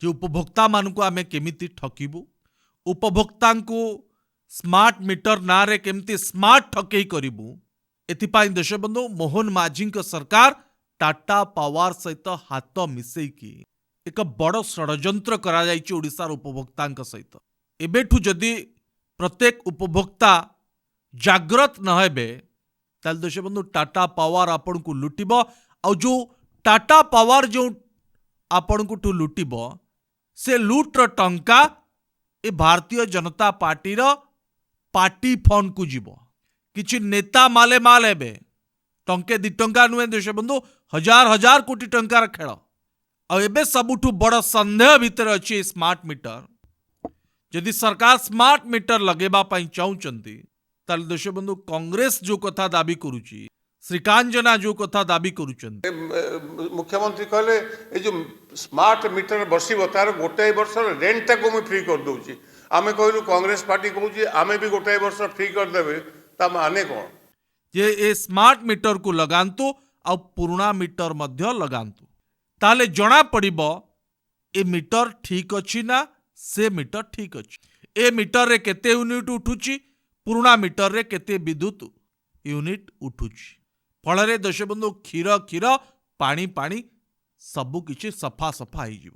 जे उपभोक्ता मानक आम केमिति ठकिबू, उपभोक्ता को स्मार्ट मीटर ना रे केमिति स्मार्ट ठकई करिबू। एथिपाई देशबंधु मोहन माझी सरकार टाटा पावर सहित हाथ मिसेकी एक बड़ षड्यंत्र करा जायछि ओडिशार उपभोक्ता सहित। एबेठु जदि प्रत्येक उपभोक्ता जाग्रत न हेबे ताल देशबंधु टाटा पावर आपण को लुटिब। आ जो टाटा पावर जो आपण को लुटिब से लुट्र टंका ए Bharatiya Janata party party fund को जीव। किछि नेता माले माल हेबे टंके दि टंका नुहे देशबंधु हजार हजार कोटी टंकार खेल। आबे सबुठु बड़ संदेह भितर अच्छी स्मार्ट मीटर। जदि सरकार स्मार्ट मीटर लगेबा पई चाहउचंती ताल देशबंधु कांग्रेस जो कथा दाबी करुची, श्रीकांत जेना जो कथा दाबी करुचंती, मुख्यमंत्री कहले ए जो स्मार्ट मीटर बसिबो तार गोटाए वर्ष रेंट को मैं फ्री कर दूची। आमे कहलु कांग्रेस पार्टी कहूची आमे भी गोटाए वर्ष फ्री कर देबे ता माने कोन जे ए स्मार्ट मीटर को लगांतु आ पुराना मीटर मध्य लगांतु ताले जना पड़िबो ए मीटर ठीक अछि ना से मीटर ठीक अछि। ए मीटर रे केते यूनिट उठुची, पुराना मीटर रे केते विद्युत यूनिट उठुची। फल रे देशबंधु क्षीर क्षीर पानी पानी सबु किछि सफा सफा हो।